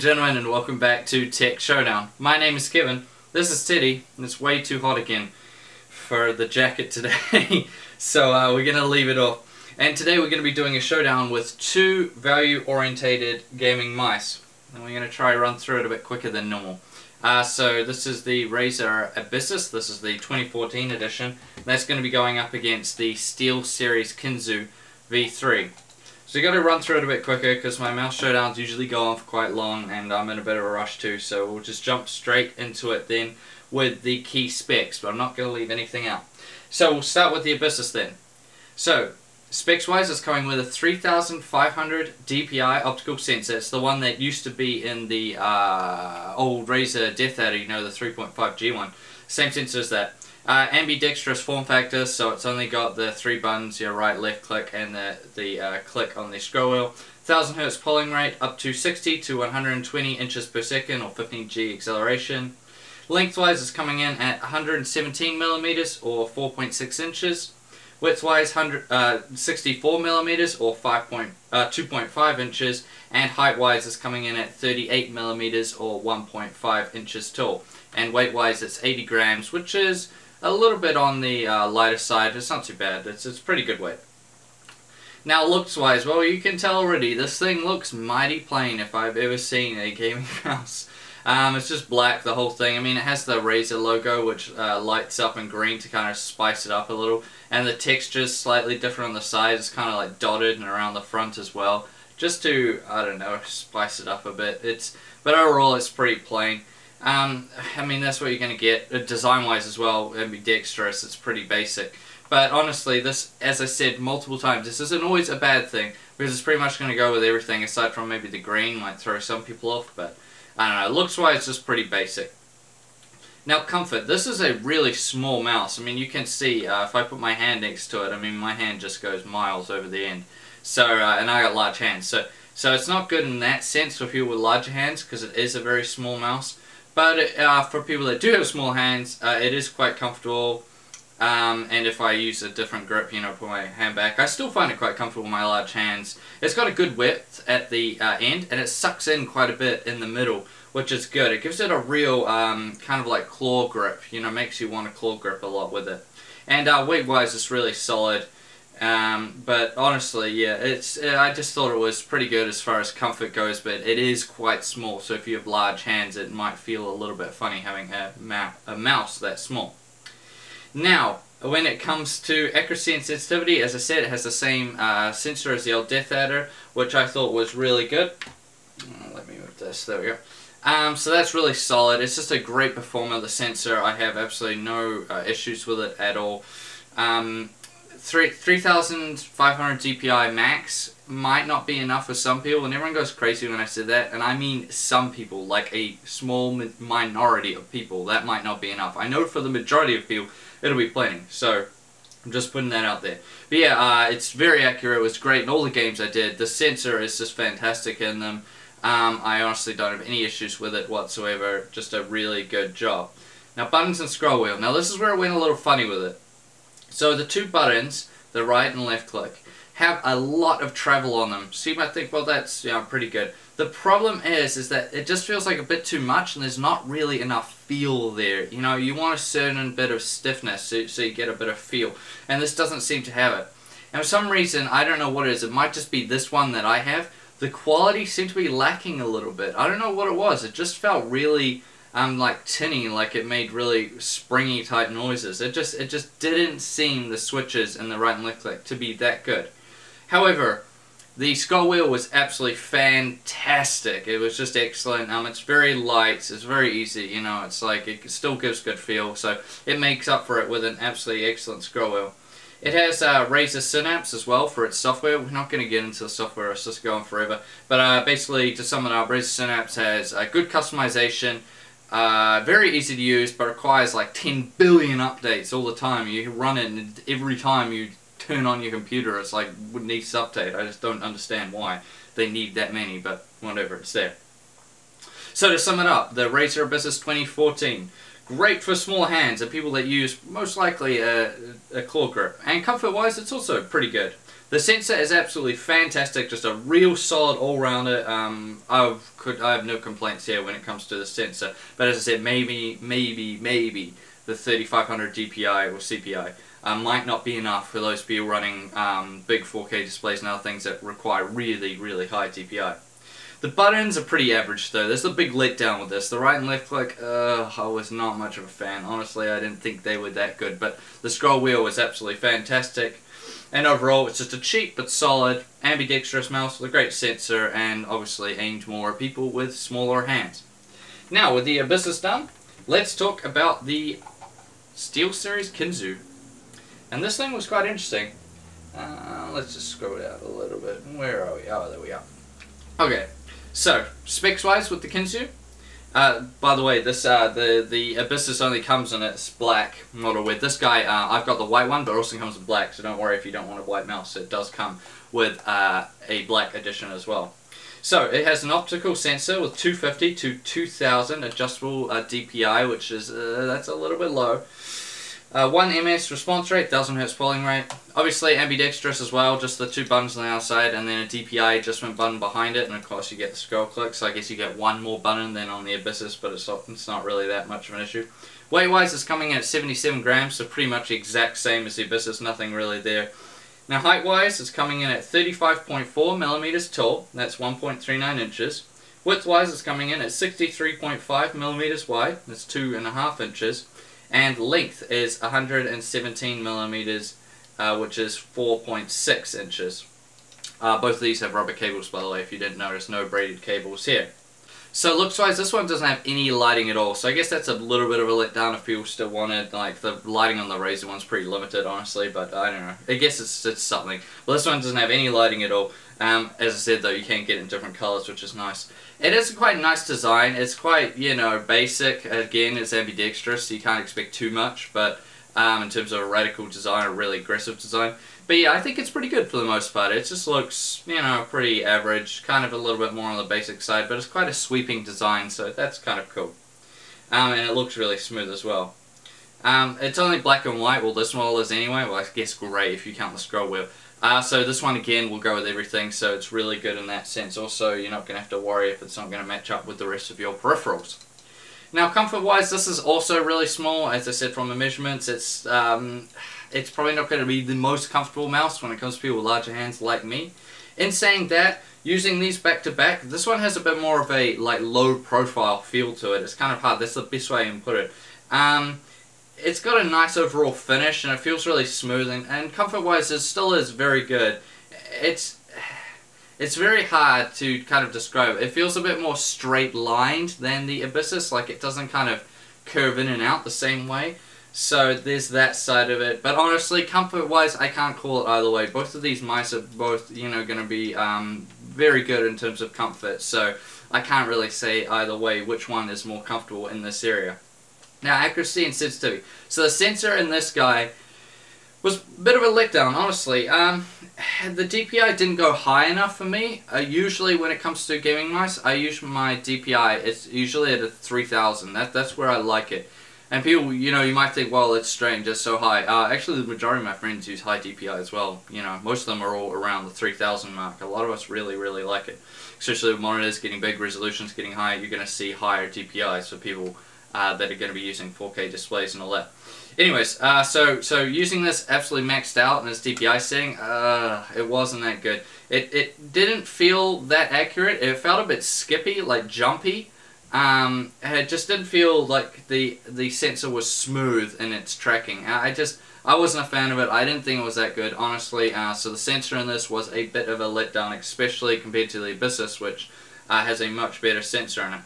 gentlemen, and welcome back to Tech Showdown. My name is Kevin, this is Teddy, and it's way too hot again for the jacket today, so we're going to leave it off. And today we're going to be doing a showdown with two value-orientated gaming mice, and we're going to try run through it a bit quicker than normal. So this is the Razer Abyssus, this is the 2014 edition. That's going to be going up against the Steelseries Kinzu V3. So you got to run through it a bit quicker because my mouse showdowns usually go on for quite long and I'm in a bit of a rush too, so we'll just jump straight into it then with the key specs, but I'm not going to leave anything out. So we'll start with the Abyssus then. So specs wise, it's coming with a 3500 DPI optical sensor. It's the one that used to be in the old Razer Death Adder, you know, the 3.5G one. Same sensor as that. Ambidextrous form factor, so it's only got the three buttons, your right, left click, and the click on the scroll wheel. 1000 Hz polling rate, up to 60 to 120 inches per second, or 15G acceleration. Lengthwise is coming in at 117 millimeters, or 4.6 inches. Widthwise, 64 millimeters, or 2.5 inches. And height-wise is coming in at 38 millimeters, or 1.5 inches tall. And weight-wise, it's 80 grams, which is a little bit on the lighter side. It's not too bad. It's pretty good weight. Now, looks-wise, well, you can tell already, this thing looks mighty plain if I've ever seen a gaming mouse. It's just black, the whole thing. I mean, it has the Razer logo, which lights up in green to kind of spice it up a little. And the texture's slightly different on the side. It's kind of like dotted and around the front as well. Just to, I don't know, spice it up a bit. But overall, it's pretty plain. I mean, that's what you're going to get. Design-wise as well, ambidextrous, it's pretty basic. But honestly, this, as I said multiple times, this isn't always a bad thing, because it's pretty much going to go with everything, aside from maybe the green might throw some people off, but I don't know, looks-wise, it's just pretty basic. Now, comfort. This is a really small mouse. I mean, you can see, if I put my hand next to it, I mean, my hand just goes miles over the end. So, and I got large hands, so it's not good in that sense for people with larger hands, because it is a very small mouse. But for people that do have small hands, it is quite comfortable. And if I use a different grip, you know, put my hand back, I still find it quite comfortable with my large hands. It's got a good width at the end, and it sucks in quite a bit in the middle, which is good. It gives it a real kind of like claw grip, you know, makes you want to claw grip a lot with it. And weight-wise, it's really solid. But honestly, yeah, I just thought it was pretty good as far as comfort goes, but it is quite small, so if you have large hands, it might feel a little bit funny having a mouse that small. Now, when it comes to accuracy and sensitivity, as I said, it has the same sensor as the old Death Adder, which I thought was really good. Let me move this, there we go. So that's really solid. It's just a great performer, the sensor. I have absolutely no issues with it at all. 3500 DPI max might not be enough for some people, and everyone goes crazy when I said that, and I mean some people, like a small minority of people, that might not be enough. I know for the majority of people it'll be plenty, so I'm just putting that out there. But yeah, it's very accurate, it was great in all the games I did. The sensor is just fantastic in them. I honestly don't have any issues with it whatsoever, just a really good job. Now, buttons and scroll wheel. Now this is where it went a little funny with it. So the two buttons, the right and left click, have a lot of travel on them. So you might think, well, that's, you know, pretty good. The problem is that it just feels like a bit too much, and there's not really enough feel there. You know, you want a certain bit of stiffness so you get a bit of feel, and this doesn't seem to have it. And for some reason, I don't know what it is. It might just be this one that I have. The quality seemed to be lacking a little bit. I don't know what it was. It just felt really like tinny, like it made really springy type noises. It just didn't seem, the switches and the right and left click, to be that good. However, the scroll wheel was absolutely fantastic. It was just excellent. It's very light. It's very easy. You know, it's like it still gives good feel. So it makes up for it with an absolutely excellent scroll wheel. It has Razer Synapse as well for its software. We're not going to get into the software. It's just going forever. But basically, to sum it up, Razer Synapse has good customization. Very easy to use, but requires like 10 billion updates all the time. You run it, and every time you turn on your computer, it's like, it needs to update. I just don't understand why they need that many, but whatever, it's there. So to sum it up, the Razer Abyssus 2014, Great for small hands and people that use most likely a claw grip. And comfort wise, it's also pretty good. The sensor is absolutely fantastic, just a real solid all-rounder. I have no complaints here when it comes to the sensor. But as I said, maybe the 3500 DPI or CPI might not be enough for those people running big 4K displays and other things that require really high DPI. The buttons are pretty average though. There's a big letdown with this. The right and left click, I was not much of a fan. Honestly, I didn't think they were that good. But the scroll wheel was absolutely fantastic. And overall, it's just a cheap but solid ambidextrous mouse with a great sensor and obviously aimed more at people with smaller hands. Now, with the Abyssus done, let's talk about the Steelseries Kinzu. And this thing was quite interesting. Let's just scroll it out a little bit. Where are we? Oh, there we are. Okay. So, specs-wise with the Kinzu, by the way, this the Abyssus only comes in its black model. With this guy, I've got the white one, but it also comes in black, so don't worry if you don't want a white mouse. It does come with a black edition as well. So, it has an optical sensor with 250 to 2000 adjustable DPI, which is, that's a little bit low. 1 ms response rate, 1000 Hz polling rate. Obviously ambidextrous as well, just the 2 buttons on the outside and then a DPI adjustment button behind it, and of course you get the scroll click, so I guess you get one more button than on the Abyssus, but it's not really that much of an issue. Weight wise, it's coming in at 77 grams, so pretty much the exact same as the Abyssus, nothing really there. Now height wise, it's coming in at 35.4 millimeters tall, that's 1.39 inches. Width wise, it's coming in at 63.5 millimeters wide, that's 2.5 inches. And length is 117 millimeters, which is 4.6 inches. Both of these have rubber cables, by the way, if you didn't notice, no braided cables here. So looks wise, this one doesn't have any lighting at all, so I guess that's a little bit of a letdown if people still wanted. Like, the lighting on the Razer one's pretty limited, honestly, but I don't know. I guess it's something. But this one doesn't have any lighting at all. As I said though, you can get it in different colors, which is nice. It is a quite nice design. It's quite, you know, basic. Again, it's ambidextrous, so you can't expect too much, but in terms of a radical design, a really aggressive design. But yeah, I think it's pretty good for the most part. It just looks, you know, pretty average, kind of a little bit more on the basic side, but it's quite a sweeping design, so that's kind of cool. And it looks really smooth as well. It's only black and white, well this model is anyway, well I guess grey if you count the scroll wheel. So this one again will go with everything, so it's really good in that sense. Also, you're not going to have to worry if it's not going to match up with the rest of your peripherals. Now comfort wise, this is also really small. As I said, from the measurements, it's probably not going to be the most comfortable mouse when it comes to people with larger hands like me. In saying that, using these back to back, this one has a bit more of a like low profile feel to it. It's kind of hard, that's the best way I can put it. It's got a nice overall finish and it feels really smooth, and comfort wise it still is very good. It's very hard to kind of describe. It feels a bit more straight lined than the Abyssus, like it doesn't kind of curve in and out the same way. So there's that side of it. But honestly, comfort wise, I can't call it either way. Both of these mice are both, you know, going to be very good in terms of comfort. So I can't really say either way which one is more comfortable in this area. Now, accuracy and sensitivity. So the sensor in this guy was a bit of a letdown, honestly. The DPI didn't go high enough for me. Usually when it comes to gaming mice, I use my DPI, it's usually at a 3000. That's where I like it. And people, you know, you might think, well, it's strange, it's so high. Actually, the majority of my friends use high DPI as well. You know, most of them are all around the 3000 mark. A lot of us really like it. Especially with monitors getting big, resolutions getting higher, you're going to see higher DPIs for people that are going to be using 4K displays and all that. Anyways, so using this absolutely maxed out in its DPI setting, it wasn't that good. It didn't feel that accurate. It felt a bit skippy, like jumpy. It just didn't feel like the sensor was smooth in its tracking. I wasn't a fan of it. I didn't think it was that good, honestly. So the sensor in this was a bit of a letdown, especially compared to the Abyssus, which has a much better sensor in it.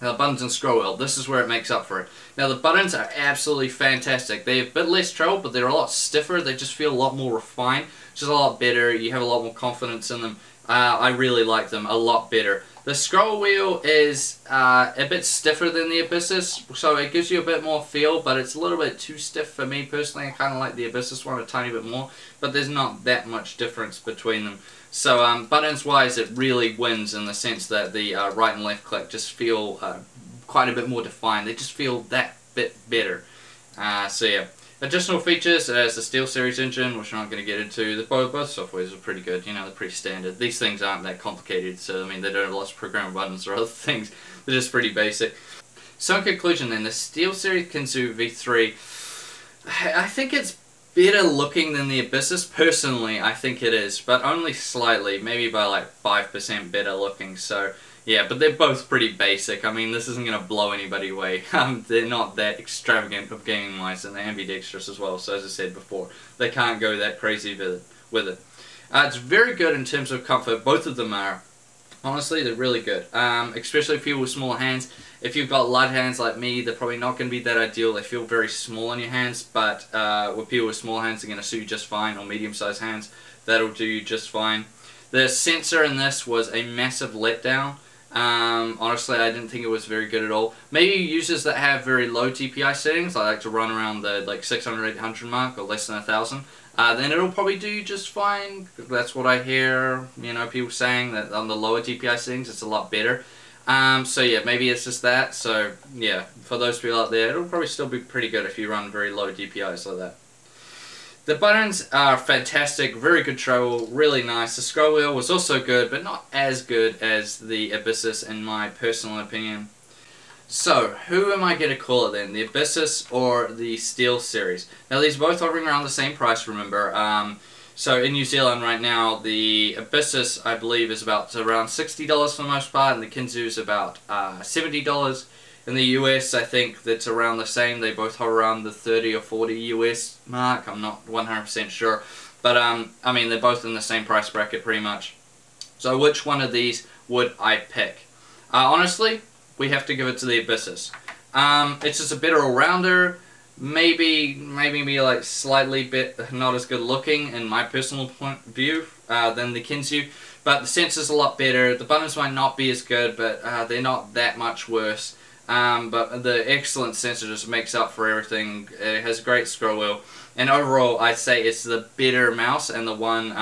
Now the buttons and scroll wheel, this is where it makes up for it. Now the buttons are absolutely fantastic. They're a bit less travel, but they're a lot stiffer. They just feel a lot more refined, which is a lot better. You have a lot more confidence in them. I really like them a lot better. The scroll wheel is a bit stiffer than the Abyssus, so it gives you a bit more feel, but it's a little bit too stiff for me personally. I kind of like the Abyssus one a tiny bit more, but there's not that much difference between them. So buttons wise, it really wins in the sense that the right and left click just feel quite a bit more defined. They just feel that bit better. So yeah. Additional features as the Steelseries engine, which I'm not going to get into. Both softwares are pretty good, you know, they're pretty standard. These things aren't that complicated, so I mean they don't have lots of programmable buttons or other things. They're just pretty basic. So in conclusion then, the Steelseries Kinzu V3, I think it's better looking than the Abyssus. Personally, I think it is, but only slightly, maybe by like 5% better looking. So yeah, but they're both pretty basic. I mean, this isn't going to blow anybody away. They're not that extravagant of gaming wise, and they're ambidextrous as well. So as I said before, they can't go that crazy with it. It's very good in terms of comfort. Both of them are. Honestly, they're really good, especially if you're with small hands. If you've got light hands like me, they're probably not going to be that ideal. They feel very small in your hands, but with people with small hands, they're going to suit you just fine, or medium-sized hands, that'll do you just fine. The sensor in this was a massive letdown. Honestly, I didn't think it was very good at all. Maybe users that have very low DPI settings, I like to run around the like 600, 800 mark, or less than 1,000. Then it'll probably do you just fine. That's what I hear, you know, people saying that on the lower DPI settings it's a lot better. So yeah, maybe it's just that. So yeah, for those people out there, it'll probably still be pretty good if you run very low DPIs like that. The buttons are fantastic, very good travel, really nice. The scroll wheel was also good, but not as good as the Abyssus in my personal opinion. So, who am I going to call it then? The Abyssus or the Steelseries? Now these are both hovering around the same price, remember. So in New Zealand right now, the Abyssus I believe is about around $60 for the most part, and the Kinzu is about $70. In the US I think that's around the same. They both hover around the 30 or 40 US mark. I'm not 100% sure. But I mean they're both in the same price bracket pretty much. So which one of these would I pick? Honestly, we have to give it to the Abyssus. It's just a better all-rounder, maybe be like slightly bit not as good looking in my personal point of view than the Kinzu, but the sensor's a lot better. The buttons might not be as good, but they're not that much worse. But the excellent sensor just makes up for everything. It has a great scroll wheel, and overall I'd say it's the better mouse and the one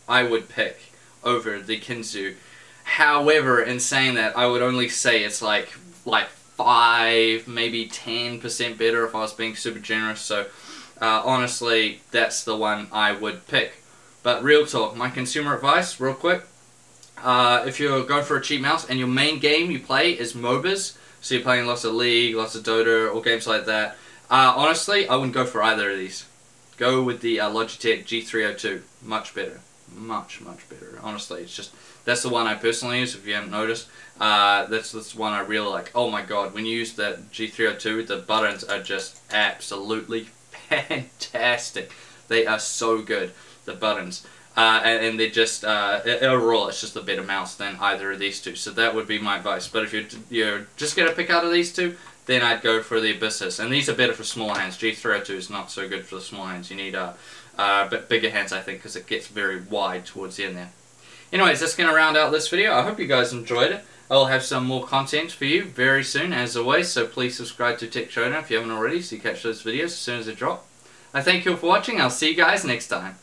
I would pick over the Kinzu. However, in saying that, I would only say it's like 5, maybe 10% better if I was being super generous. So honestly, that's the one I would pick. But real talk, my consumer advice, real quick. If you're going for a cheap mouse and your main game you play is MOBAs, so you're playing lots of League, lots of Dota, or games like that, honestly, I wouldn't go for either of these. Go with the Logitech G302. Much better. Much better. Honestly, it's just, that's the one I personally use, if you haven't noticed. That's the one I really like. Oh my god, when you use that G302, the buttons are just absolutely fantastic. They are so good, the buttons. And they're just, overall, it's just a better mouse than either of these two. So that would be my advice. But if you're just going to pick out of these two, then I'd go for the Abyssus. And these are better for small hands. G302 is not so good for the small hands. You need bit bigger hands, I think, because it gets very wide towards the end there. Anyways, that's going to round out this video. I hope you guys enjoyed it. I'll have some more content for you very soon, as always. So please subscribe to Tech Showdown if you haven't already, so you catch those videos as soon as they drop. I thank you all for watching. I'll see you guys next time.